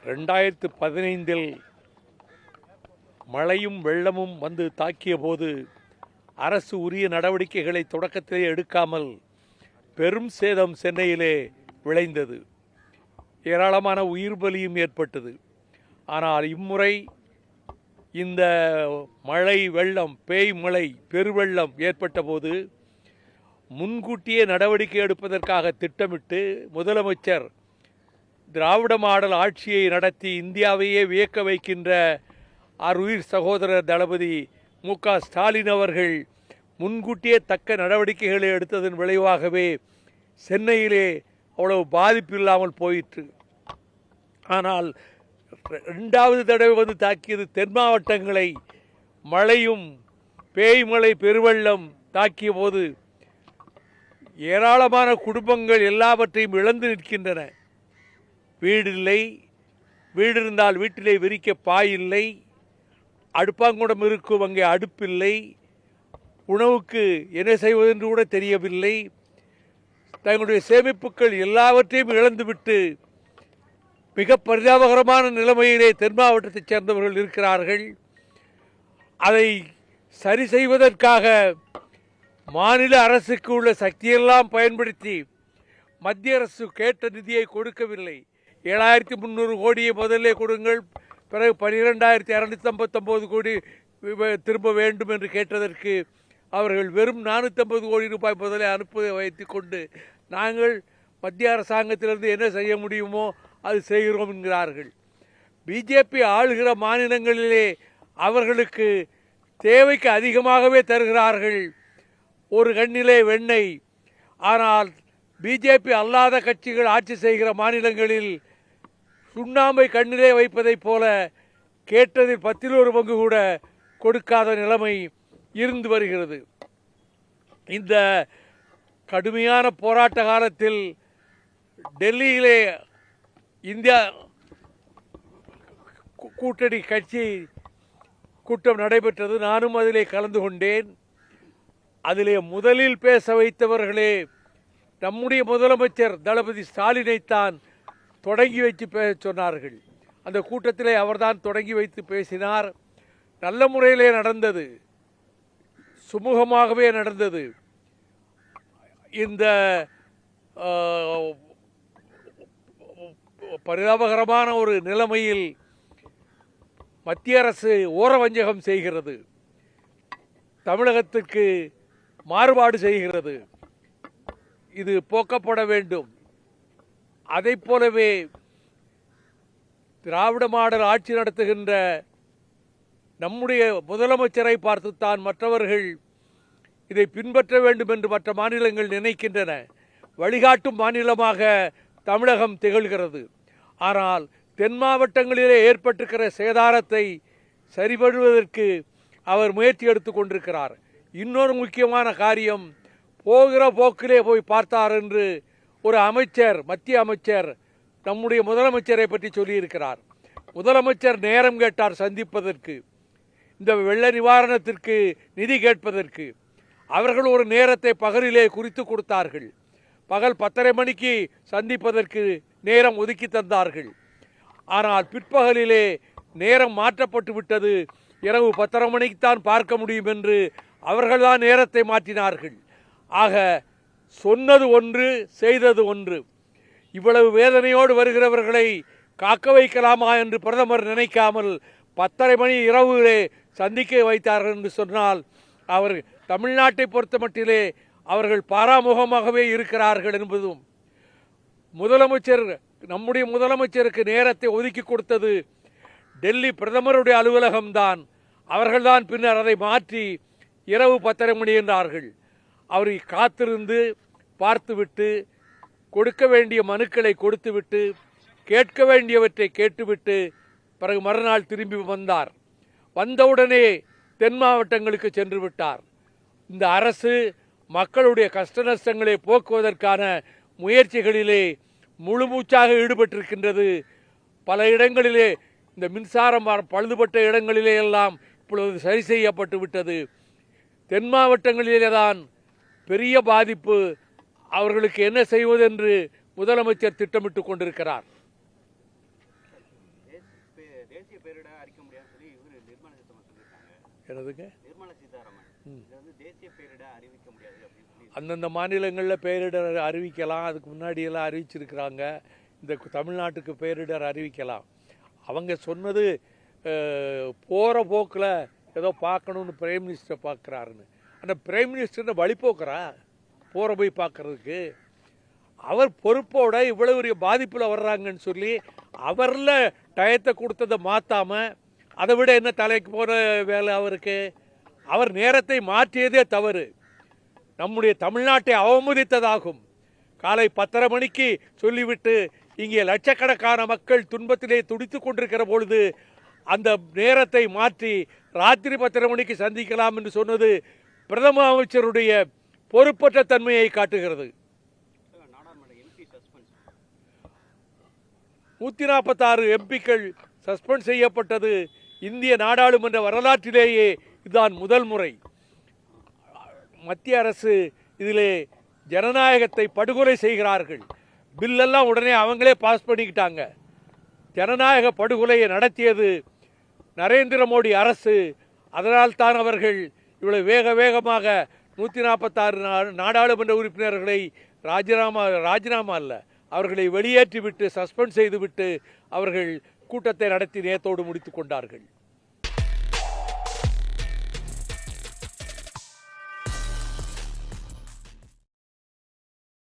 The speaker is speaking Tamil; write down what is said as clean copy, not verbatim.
2015 மழையும் வெள்ளமும் வந்து தாக்கிய போது அரசு உரிய நடவடிக்கைகளை தொடக்கத்திலே எடுக்காமல் பெரும் சேதம் சென்னையிலே விளைந்தது. ஏராளமான உயிர் பலியும் ஏற்பட்டது. ஆனால் இம்முறை இந்த மழை வெள்ளம், பேய் மழை, பெருவெள்ளம் ஏற்பட்ட போது முன்கூட்டியே நடவடிக்கை எடுப்பதற்காக திட்டமிட்டு முதலமைச்சர் திராவிட மாடல் ஆட்சியை நடத்தி இந்தியாவையே வியக்க வைக்கின்ற உயிர் சகோதரர் தளபதி மு.க. ஸ்டாலின் அவர்கள் முன்கூட்டியே தக்க நடவடிக்கைகளை எடுத்ததன் விளைவாகவே சென்னையிலே அவ்வளவு பாதிப்பு இல்லாமல் போயிற்று. ஆனால் இரண்டாவது தடவை வந்து தாக்கியது தென் மாவட்டங்களை. மழையும் பேய்மழை பெருவெள்ளம் தாக்கிய போது ஏராளமான குடும்பங்கள் எல்லாவற்றையும் இழந்து நிற்கின்றன. வீடு இல்லை, வீடு இருந்தால் வீட்டிலே விரிக்க பாய் இல்லை, அடுப்பாங்குடம் இருக்கும் அங்கே அடுப்பில்லை, உணவுக்கு என்ன செய்வதென்று கூட தெரியவில்லை. தங்களுடைய சேமிப்புகள் எல்லாவற்றையும் இழந்துவிட்டு மிக பரிதாபகரமான நிலைமையிலே தென் மாவட்டத்தைச் சேர்ந்தவர்கள் இருக்கிறார்கள். அதை சரி செய்வதற்காக மாநில அரசுக்கு உள்ள சக்தியெல்லாம் பயன்படுத்தி மத்திய அரசு கேட்ட நிதியை கொடுக்கவில்லை. 7300 கோடியை முதலே கொடுங்கள், பிறகு 12259 கோடி திரும்ப வேண்டும் என்று கேட்டதற்கு அவர்கள் வெறும் 450 கோடி ரூபாய் முதலே அனுப்ப வைத்து கொண்டு நாங்கள் மத்திய அரசாங்கத்திலிருந்து என்ன செய்ய முடியுமோ அது செய்கிறோம் என்கிறார்கள். பிஜேபி ஆளுகிற மாநிலங்களிலே அவர்களுக்கு தேவைக்கு அதிகமாகவே தருகிறார்கள். ஒரு கண்ணிலே வெண்ணெய். ஆனால் பிஜேபி அல்லாத கட்சிகள் ஆட்சி செய்கிற மாநிலங்களில் சுண்ணாம்பை கண்ணிலே வைப்பதைப் போல கேட்டதில் 10 பங்கு கூட கொடுக்காத நிலைமை இருந்து வருகிறது. இந்த கடுமையான போராட்ட காலத்தில் டெல்லியிலே இந்தியா கூட்டணி கட்சி கூட்டம் நடைபெற்றது. நானும் அதிலே கலந்து கொண்டேன். அதிலே முதலில் பேச வைத்தவர்களே நம்முடைய முதலமைச்சர் தளபதி ஸ்டாலினைத்தான் தொடங்கி வைத்து பேச சொன்னார்கள். அந்த கூட்டத்திலே அவர்தான் தொடங்கி வைத்து பேசினார். நல்ல முறையிலே நடந்தது, சுமூகமாகவே நடந்தது. இந்த பரிதாபகரமான ஒரு நிலைமையில் மத்திய அரசு ஓரவஞ்சகம் செய்கிறது, தமிழகத்திற்கு மாறுபாடு செய்கிறது. இது போக்கப்பட வேண்டும். அதை போலவே திராவிட மாடல் ஆட்சி நடத்துகின்ற நம்முடைய முதலமைச்சரை பார்த்துத்தான் மற்றவர்கள் இதை பின்பற்ற வேண்டும் என்று மற்ற மாநிலங்கள் நினைக்கின்றன. வழிகாட்டும் மாநிலமாக தமிழகம் திகழ்கிறது. ஆனால் தென் மாவட்டங்களிலே ஏற்பட்டிருக்கிற சேதாரத்தை சரிபடுவதற்கு அவர் முயற்சி எடுத்து கொண்டிருக்கிறார். இன்னொரு முக்கியமான காரியம், போகிற போக்கிலே போய் பார்த்தார் என்று ஒரு அமைச்சர், மத்திய அமைச்சர் நம்முடைய முதலமைச்சரை பற்றி சொல்லியிருக்கிறார். முதலமைச்சர் நேரம் கேட்டார் சந்திப்பதற்கு, இந்த வெள்ள நிவாரணத்திற்கு நிதி கேட்பதற்கு. அவர்கள் ஒரு நேரத்தை பகலிலே குறித்து கொடுத்தார்கள். பகல் 10:30 மணிக்கு சந்திப்பதற்கு நேரம் ஒதுக்கி தந்தார்கள். ஆனால் பிற்பகலிலே நேரம் மாற்றப்பட்டு விட்டது. இரவு 10:30 மணிக்குத்தான் பார்க்க முடியும் என்று அவர்கள்தான் நேரத்தை மாற்றினார்கள். ஆக சொன்னது ஒன்று, செய்தது ஒன்று. இவ்வளவு வேதனையோடு வருகிறவர்களை காக்க வைக்கலாமா என்று பிரதமர் நினைக்காமல் 10:30 மணி இரவுகளே சந்திக்க வைத்தார்கள் என்று சொன்னால் அவர் தமிழ்நாட்டை பொறுத்த மட்டிலே அவர்கள் பாராமுகமாகவே இருக்கிறார்கள் என்பதும், முதலமைச்சர் நம்முடைய முதலமைச்சருக்கு நேரத்தை ஒதுக்கி கொடுத்தது டெல்லி பிரதமருடைய அலுவலகம்தான். அவர்கள்தான் பின்னர் அதை மாற்றி இரவு 10:30 மணி என்றார்கள். அவரை காத்திருந்து பார்த்துவிட்டு, கொடுக்க வேண்டிய மனுக்களை கொடுத்துவிட்டு, கேட்க வேண்டியவற்றை கேட்டுவிட்டு பிறகு மறுநாள் திரும்பி வந்தார். வந்தவுடனே தென் மாவட்டங்களுக்கு சென்று விட்டார். இந்த அரசு மக்களுடைய கஷ்ட நஷ்டங்களை போக்குவதற்கான முயற்சிகளிலே முழுமூச்சாக ஈடுபட்டிருக்கின்றது. பல இடங்களிலே இந்த மின்சாரம் பழுதுபட்ட இடங்களிலே எல்லாம் இப்பொழுது சரி செய்யப்பட்டு விட்டது. தென் மாவட்டங்களிலே தான் பெரிய பாதிப்பு. அவர்களுக்கு என்ன செய்வதென்று முதலமைச்சர் திட்டமிட்டு கொண்டிருக்கிறார். தேசிய பேரிடர் அறிக்க முடியாதுன்னு சொல்லி இவர் நிர்மலா சீதாராமன் சொல்லியிருக்காங்க. என்னதுங்க? நிர்மலா சீதாராமன் இது வந்து தேசிய பேரிடர் அறிவிக்க முடியாது அப்படின்னு சொல்லி அந்தந்த மாநிலங்களில் பேரிடர் அறிவிக்கலாம். அதுக்கு முன்னாடியெல்லாம் அறிவிச்சிருக்கிறாங்க. இந்த தமிழ்நாட்டுக்கு பேரிடர் அறிவிக்கலாம். அவங்க சொன்னது போகிற போக்கில் ஏதோ பார்க்கணுன்னு பிரைம் மினிஸ்டர் பார்க்குறாருன்னு. அந்த பிரைம் மினிஸ்டர்னு வழிபோக்குறா போகிற போய் பார்க்குறதுக்கு? அவர் பொறுப்போட இவ்வளவு பெரிய பாதிப்பில் வர்றாங்கன்னு சொல்லி அவரில் டயத்தை கொடுத்ததை மாற்றாமல் அதை விட என்ன தலைக்கு போகிற வேலை அவருக்கு? அவர் நேரத்தை மாற்றியதே தவறு. நம்முடைய தமிழ்நாட்டை அவமதித்ததாகும். காலை 10:30 மணிக்கு சொல்லிவிட்டு இங்கே லட்சக்கணக்கான மக்கள் துன்பத்திலே துடித்து கொண்டிருக்கிற பொழுது அந்த நேரத்தை மாற்றி ராத்திரி 10:30 மணிக்கு சந்திக்கலாம் என்று சொன்னது பிரதம அமைச்சருடைய பொறுப்பற்ற தன்மையை காட்டுகிறது. 146 எம்பிக்கள் சஸ்பெண்ட் செய்யப்பட்டது இந்திய நாடாளுமன்ற வரலாற்றிலேயே இதுதான் முதல் முறை. மத்திய அரசு இதிலே ஜனநாயகத்தை படுகொலை செய்கிறார்கள். பில்லெல்லாம் உடனே அவங்களே பாஸ் பண்ணிக்கிட்டாங்க. ஜனநாயக படுகொலையை நடத்தியது நரேந்திர மோடி அரசு. அதனால் தான் அவர்கள் இவ்வளவு வேகமாக 146 நாடாளுமன்ற உறுப்பினர்களை ராஜினாமா அல்ல, அவர்களை வெளியேற்றிவிட்டு சஸ்பெண்ட் செய்துவிட்டு அவர்கள் கூட்டத்தை நடத்தி நேத்தோடு முடித்துக் கொண்டார்கள்.